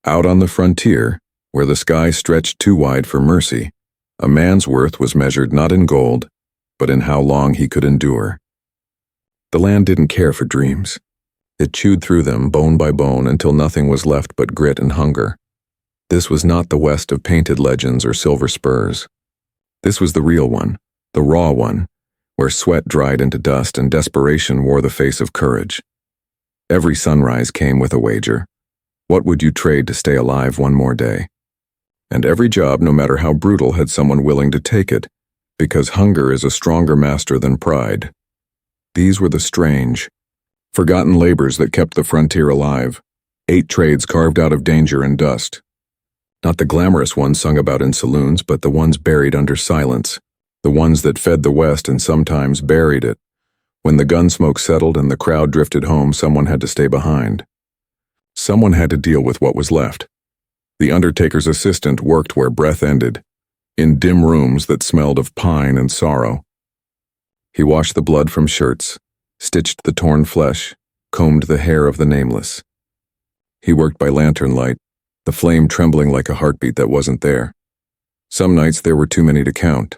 Out on the frontier, where the sky stretched too wide for mercy, a man's worth was measured not in gold, but in how long he could endure. The land didn't care for dreams. It chewed through them bone by bone until nothing was left but grit and hunger. This was not the West of painted legends or silver spurs. This was the real one, the raw one, where sweat dried into dust and desperation wore the face of courage. Every sunrise came with a wager. What would you trade to stay alive one more day? And every job, no matter how brutal, had someone willing to take it, because hunger is a stronger master than pride. These were the strange, forgotten labors that kept the frontier alive, 8 trades carved out of danger and dust. Not the glamorous ones sung about in saloons, but the ones buried under silence, the ones that fed the West and sometimes buried it. When the gun smoke settled and the crowd drifted home, someone had to stay behind. Someone had to deal with what was left. The undertaker's assistant worked where breath ended, in dim rooms that smelled of pine and sorrow. He washed the blood from shirts, stitched the torn flesh, combed the hair of the nameless. He worked by lantern light, the flame trembling like a heartbeat that wasn't there. Some nights there were too many to count.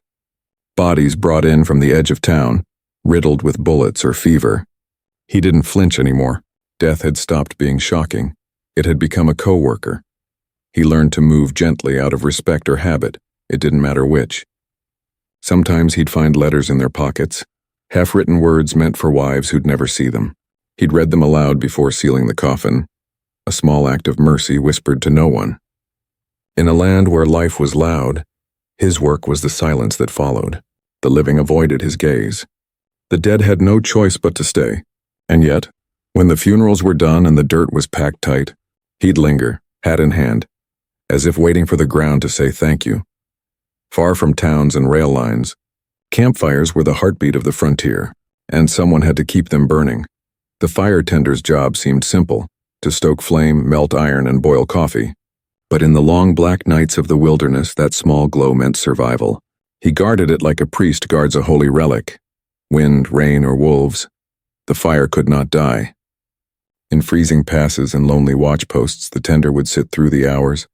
Bodies brought in from the edge of town, riddled with bullets or fever. He didn't flinch anymore. Death had stopped being shocking. It had become a co-worker. He learned to move gently out of respect or habit. It didn't matter which. Sometimes he'd find letters in their pockets, half-written words meant for wives who'd never see them. He'd read them aloud before sealing the coffin, a small act of mercy whispered to no one. In a land where life was loud, his work was the silence that followed. The living avoided his gaze. The dead had no choice but to stay, and yet, when the funerals were done and the dirt was packed tight, he'd linger, hat in hand, as if waiting for the ground to say thank you. Far from towns and rail lines, campfires were the heartbeat of the frontier, and someone had to keep them burning. The fire tender's job seemed simple, to stoke flame, melt iron, and boil coffee. But in the long black nights of the wilderness, that small glow meant survival. He guarded it like a priest guards a holy relic. Wind, rain, or wolves, the fire could not die. In freezing passes and lonely watchposts, the tender would sit through the hours,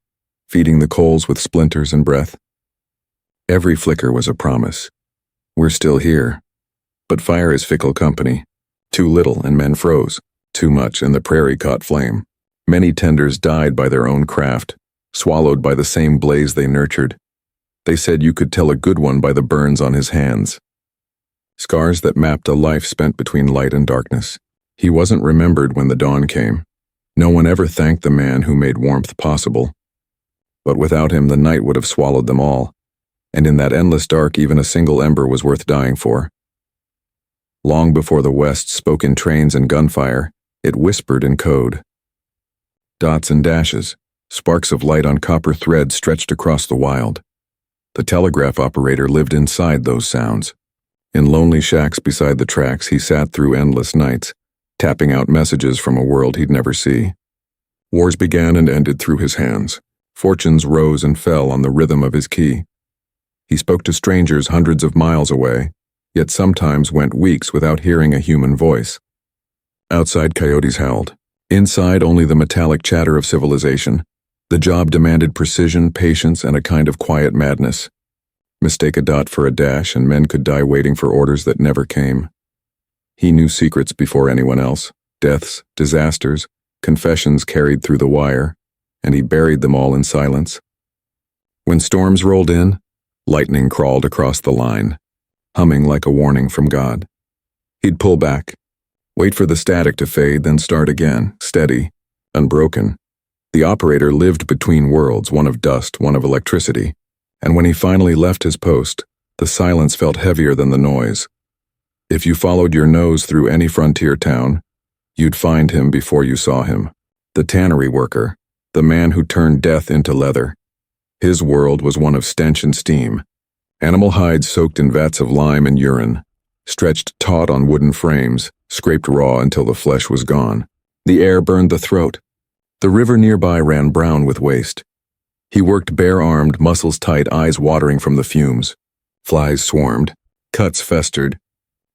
feeding the coals with splinters and breath. Every flicker was a promise. We're still here. But fire is fickle company. Too little and men froze. Too much and the prairie caught flame. Many tenders died by their own craft, swallowed by the same blaze they nurtured. They said you could tell a good one by the burns on his hands. Scars that mapped a life spent between light and darkness. He wasn't remembered when the dawn came. No one ever thanked the man who made warmth possible. But without him, the night would have swallowed them all. And in that endless dark, even a single ember was worth dying for. Long before the West spoke in trains and gunfire, it whispered in code. Dots and dashes, sparks of light on copper thread stretched across the wild. The telegraph operator lived inside those sounds. In lonely shacks beside the tracks, he sat through endless nights, tapping out messages from a world he'd never see. Wars began and ended through his hands. Fortunes rose and fell on the rhythm of his key. He spoke to strangers hundreds of miles away, yet sometimes went weeks without hearing a human voice. Outside, coyotes howled. Inside, only the metallic chatter of civilization. The job demanded precision, patience, and a kind of quiet madness. Mistake a dot for a dash, and men could die waiting for orders that never came. He knew secrets before anyone else, deaths, disasters, confessions carried through the wire, and he buried them all in silence. When storms rolled in, lightning crawled across the line, humming like a warning from God. He'd pull back, wait for the static to fade, then start again, steady, unbroken. The operator lived between worlds, one of dust, one of electricity, and when he finally left his post, the silence felt heavier than the noise. If you followed your nose through any frontier town, you'd find him before you saw him. The tannery worker, the man who turned death into leather. His world was one of stench and steam. Animal hides soaked in vats of lime and urine, stretched taut on wooden frames, scraped raw until the flesh was gone. The air burned the throat. The river nearby ran brown with waste. He worked bare-armed, muscles tight, eyes watering from the fumes. Flies swarmed, cuts festered.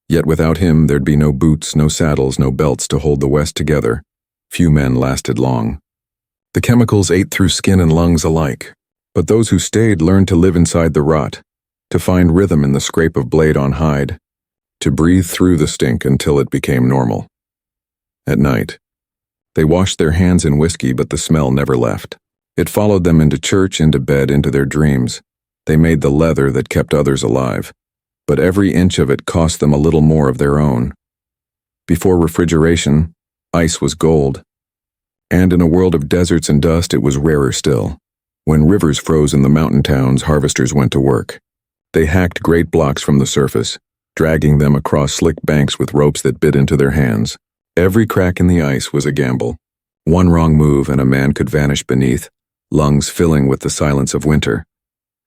Yet without him there'd be no boots, no saddles, no belts to hold the West together. Few men lasted long. The chemicals ate through skin and lungs alike, but those who stayed learned to live inside the rot, to find rhythm in the scrape of blade on hide, to breathe through the stink until it became normal. At night, they washed their hands in whiskey, but the smell never left. It followed them into church, into bed, into their dreams. They made the leather that kept others alive, but every inch of it cost them a little more of their own. Before refrigeration, ice was gold. And in a world of deserts and dust, it was rarer still. When rivers froze in the mountain towns, harvesters went to work. They hacked great blocks from the surface, dragging them across slick banks with ropes that bit into their hands. Every crack in the ice was a gamble. One wrong move and a man could vanish beneath, lungs filling with the silence of winter.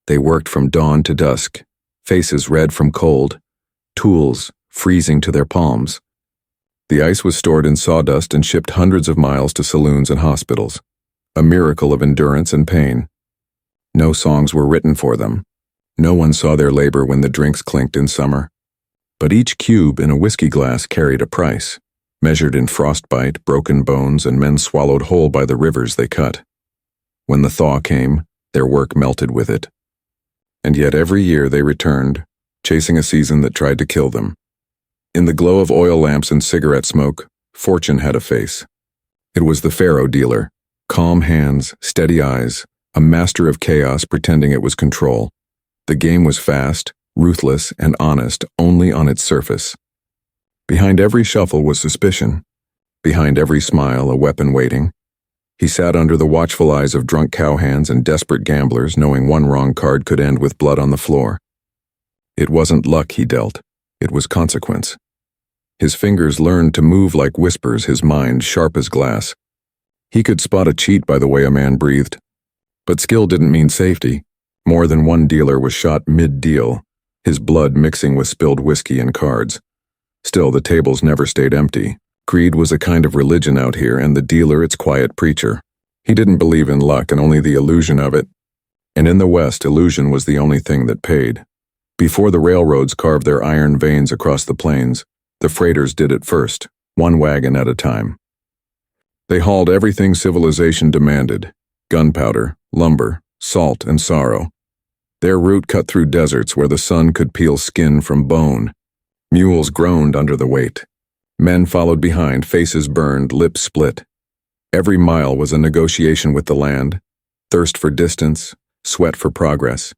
They worked from dawn to dusk, faces red from cold, tools freezing to their palms. The ice was stored in sawdust and shipped hundreds of miles to saloons and hospitals, a miracle of endurance and pain. No songs were written for them. No one saw their labor when the drinks clinked in summer. But each cube in a whiskey glass carried a price, measured in frostbite, broken bones, and men swallowed whole by the rivers they cut. When the thaw came, their work melted with it. And yet every year they returned, chasing a season that tried to kill them. In the glow of oil lamps and cigarette smoke, fortune had a face. It was the faro dealer, calm hands, steady eyes, a master of chaos pretending it was control. The game was fast, ruthless, and honest only on its surface. Behind every shuffle was suspicion. Behind every smile, a weapon waiting. He sat under the watchful eyes of drunk cowhands and desperate gamblers, knowing one wrong card could end with blood on the floor. It wasn't luck he dealt. It was consequence. His fingers learned to move like whispers, his mind sharp as glass. He could spot a cheat by the way a man breathed. But skill didn't mean safety. More than one dealer was shot mid-deal, his blood mixing with spilled whiskey and cards. Still, the tables never stayed empty. Greed was a kind of religion out here, and the dealer its quiet preacher. He didn't believe in luck and only the illusion of it. And in the West, illusion was the only thing that paid. Before the railroads carved their iron veins across the plains, the freighters did it first, one wagon at a time. They hauled everything civilization demanded: gunpowder, lumber, salt, and sorrow. Their route cut through deserts where the sun could peel skin from bone. Mules groaned under the weight. Men followed behind, faces burned, lips split. Every mile was a negotiation with the land, thirst for distance, sweat for progress.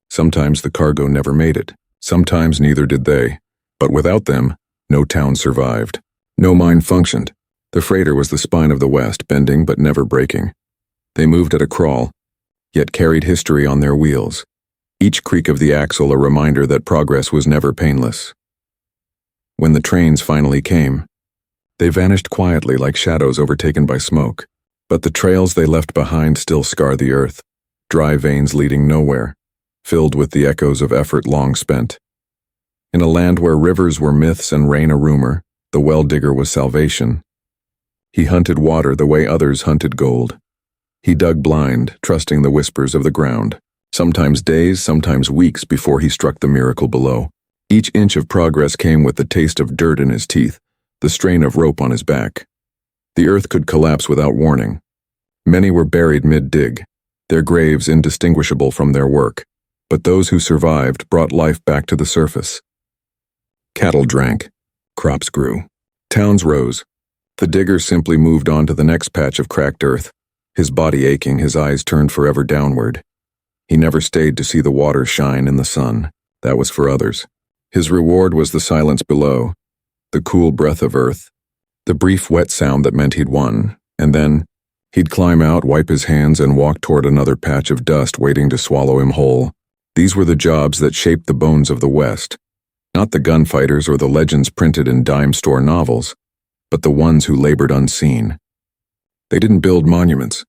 Sometimes the cargo never made it. Sometimes neither did they. But without them, no town survived. No mine functioned. The freighter was the spine of the West, bending but never breaking. They moved at a crawl, yet carried history on their wheels. Each creak of the axle a reminder that progress was never painless. When the trains finally came, they vanished quietly like shadows overtaken by smoke. But the trails they left behind still scar the earth, dry veins leading nowhere, filled with the echoes of effort long spent. In a land where rivers were myths and rain a rumor, the well-digger was salvation. He hunted water the way others hunted gold. He dug blind, trusting the whispers of the ground, sometimes days, sometimes weeks before he struck the miracle below. Each inch of progress came with the taste of dirt in his teeth, the strain of rope on his back. The earth could collapse without warning. Many were buried mid-dig, their graves indistinguishable from their work, but those who survived brought life back to the surface. Cattle drank, crops grew, towns rose. The digger simply moved on to the next patch of cracked earth, his body aching, his eyes turned forever downward. He never stayed to see the water shine in the sun. That was for others. His reward was the silence below, the cool breath of earth, the brief wet sound that meant he'd won, and then he'd climb out, wipe his hands, and walk toward another patch of dust waiting to swallow him whole. These were the jobs that shaped the bones of the West, not the gunfighters or the legends printed in dime store novels, but the ones who labored unseen. They didn't build monuments.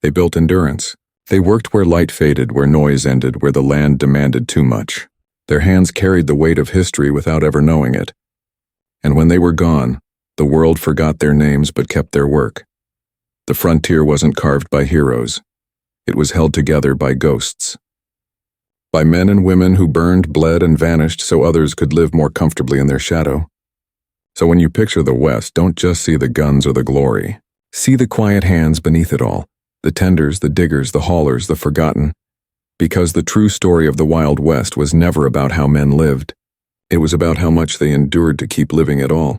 They built endurance. They worked where light faded, where noise ended, where the land demanded too much. Their hands carried the weight of history without ever knowing it. And when they were gone, the world forgot their names but kept their work. The frontier wasn't carved by heroes. It was held together by ghosts. By men and women who burned, bled, and vanished so others could live more comfortably in their shadow. So when you picture the West, don't just see the guns or the glory. See the quiet hands beneath it all, The tenders, the diggers, the haulers, the forgotten. Because the true story of the Wild West was never about how men lived. It was about how much they endured to keep living at all.